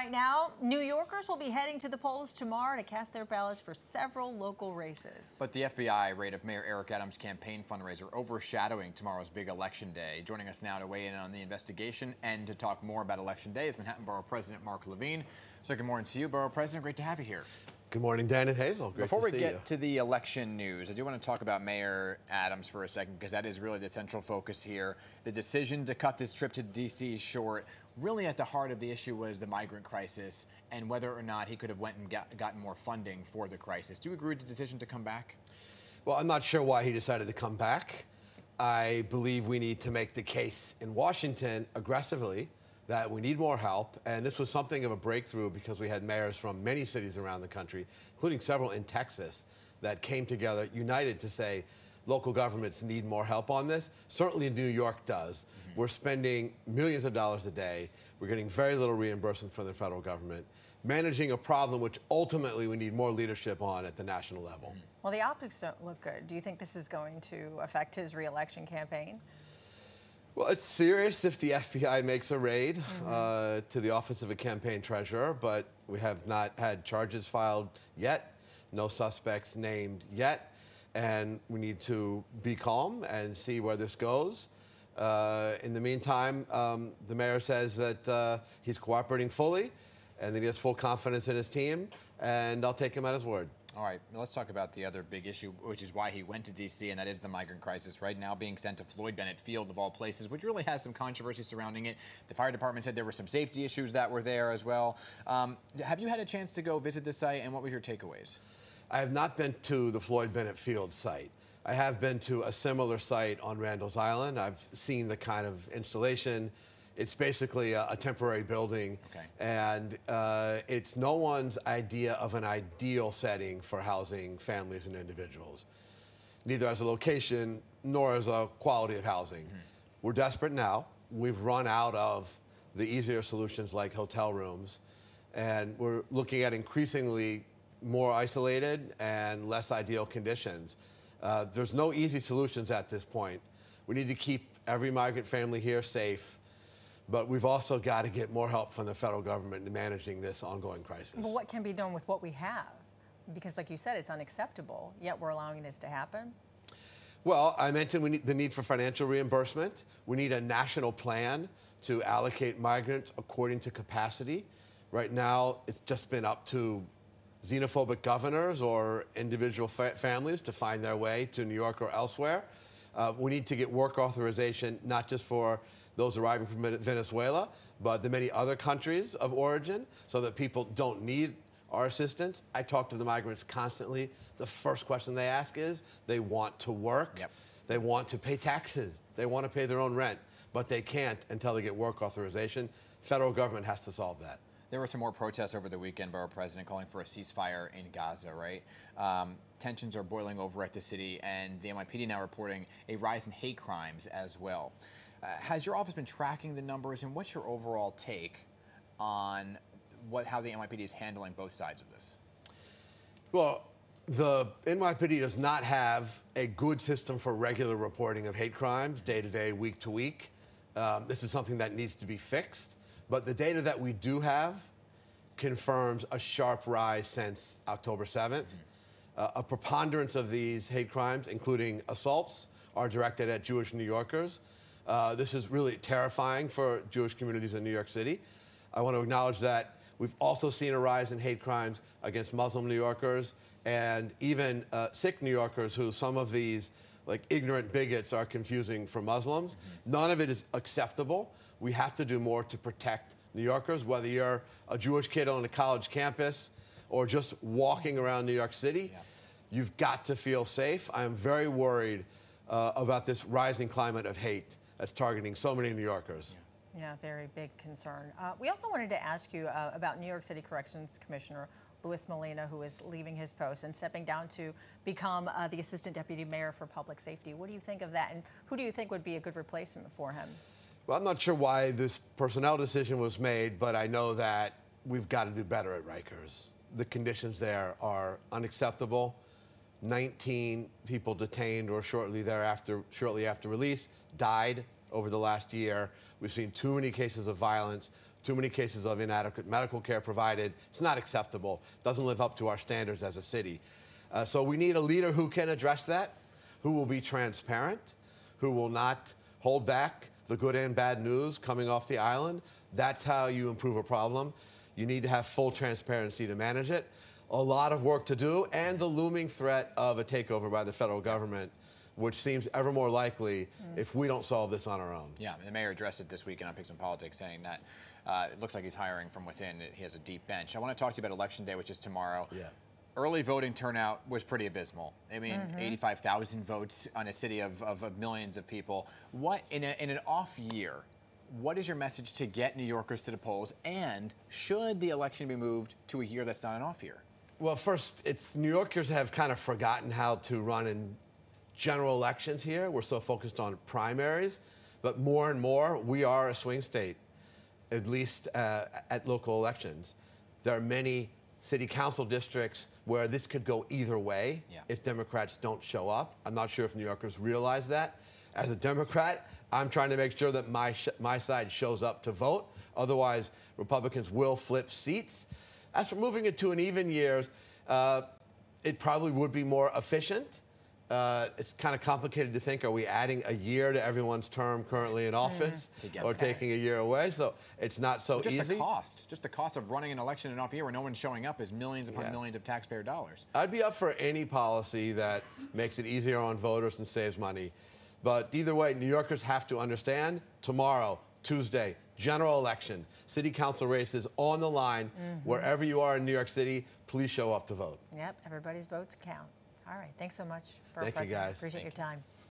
Right now, New Yorkers will be heading to the polls tomorrow to cast their ballots for several local races. But the FBI raid of Mayor Eric Adams' campaign fundraiser overshadowing tomorrow's big election day. Joining us now to weigh in on the investigation and to talk more about election day is Manhattan Borough President Mark Levine. So good morning to you, Borough President. Great to have you here. Good morning, Dan and Hazel. Great Before to see you. Before we get to the election news, I do want to talk about Mayor Adams for a second, because that is really the central focus here. The decision to cut this trip to D.C. short, really at the heart of the issue was the migrant crisis and whether or not he could have went and gotten more funding for the crisis. Do you agree with the decision to come back? Well, I'm not sure why he decided to come back. I believe we need to make the case in Washington aggressively that we need more help, and this was something of a breakthrough because we had mayors from many cities around the country, including several in Texas, that came together, united to say local governments need more help on this. Certainly New York does. We're spending millions of dollars a day. We're getting very little reimbursement from the federal government, managing a problem which ultimately we need more leadership on at the national level. Well, the optics don't look good. Do you think this is going to affect his re-election campaign? Well, it's serious if the FBI makes a raid to the office of a campaign treasurer, but we have not had charges filed yet, no suspects named yet, and we need to be calm and see where this goes. In the meantime, the mayor says that he's cooperating fully and that he has full confidence in his team, and I'll take him at his word. All right, let's talk about the other big issue, which is why he went to D.C., and that is the migrant crisis. Right now being sent to Floyd Bennett Field, of all places, which really has some controversy surrounding it. The fire department said there were some safety issues that were there as well. Have you had a chance to go visit the site, and what were your takeaways? I have not been to the Floyd Bennett Field site. I have been to a similar site on Randall's Island. I've seen the kind of installation. It's basically a temporary building, and it's no one's idea of an ideal setting for housing families and individuals, neither as a location nor as a quality of housing. We're desperate now. We've run out of the easier solutions like hotel rooms, and we're looking at increasingly more isolated and less ideal conditions. There's no easy solutions at this point. We need to keep every migrant family here safe, but we've also got to get more help from the federal government in managing this ongoing crisis. Well, what can be done with what we have? Because like you said, it's unacceptable, yet we're allowing this to happen. Well, I mentioned we need the need for financial reimbursement. We need a national plan to allocate migrants according to capacity. Right now, it's just been up to xenophobic governors or individual families to find their way to New York or elsewhere. We need to get work authorization, not just for those arriving from Venezuela, but the many other countries of origin, so that people don't need our assistance. I talk to the migrants constantly. The first question they ask is, they want to work, they want to pay taxes, they want to pay their own rent, but they can't until they get work authorization. Federal government has to solve that. There were some more protests over the weekend, Borough President, calling for a ceasefire in Gaza, right? Tensions are boiling over at the city, and the NYPD now reporting a rise in hate crimes as well. Has your office been tracking the numbers, and what's your overall take on how the NYPD is handling both sides of this? Well, the NYPD does not have a good system for regular reporting of hate crimes, day to day, week to week. This is something that needs to be fixed. But the data that we do have confirms a sharp rise since October 7th. A preponderance of these hate crimes, including assaults, are directed at Jewish New Yorkers. This is really terrifying for Jewish communities in New York City. I want to acknowledge that we've also seen a rise in hate crimes against Muslim New Yorkers and even Sikh New Yorkers, who some of these ignorant bigots are confusing for Muslims. None of it is acceptable. We have to do more to protect New Yorkers, whether you're a Jewish kid on a college campus or just walking around New York City. You've got to feel safe. I am very worried about this rising climate of hate that's targeting so many New Yorkers. Yeah, very big concern. We also wanted to ask you about New York City Corrections Commissioner Louis Molina, who is leaving his post and stepping down to become the Assistant Deputy Mayor for Public Safety. What do you think of that, and who do you think would be a good replacement for him? Well, I'm not sure why this personnel decision was made, but I know that we've got to do better at Rikers. The conditions there are unacceptable. 19 people detained or shortly after release died over the last year. We've seen too many cases of violence, Too many cases of inadequate medical care provided. It's not acceptable. Doesn't live up to our standards as a city. So we need a leader who can address that, who will be transparent, who will not hold back the good and bad news coming off the island. That's how you improve a problem. You need to have full transparency to manage it. A lot of work to do, and the looming threat of a takeover by the federal government, which seems ever more likely if we don't solve this on our own. Yeah, the mayor addressed it this weekend on Picks and Politics, saying that it looks like he's hiring from within. He has a deep bench. I want to talk to you about Election Day, which is tomorrow. Yeah. Early voting turnout was pretty abysmal. I mean, 85,000 votes on a city of millions of people. What in an off year, what is your message to get New Yorkers to the polls? And should the election be moved to a year that's not an off year? Well, first, New Yorkers have kind of forgotten how to run in general elections here. We're so focused on primaries, but more and more, we are a swing state, at least at local elections. There are many city council districts where this could go either way if Democrats don't show up. I'm not sure if New Yorkers realize that. As a Democrat, I'm trying to make sure that my side shows up to vote. Otherwise, Republicans will flip seats. As for moving it to an even year, it probably would be more efficient. It's kind of complicated to think, are we adding a year to everyone's term currently in office or taking a year away? So it's not so easy. Just the cost of running an election in an off year where no one's showing up is millions upon millions of taxpayer dollars. I'd be up for any policy that makes it easier on voters and saves money. But either way, New Yorkers have to understand tomorrow, Tuesday, general election, city council races on the line. Wherever you are in New York City, please show up to vote. Yep, everybody's votes count. All right, thanks so much, Thank you, guys. Appreciate your time.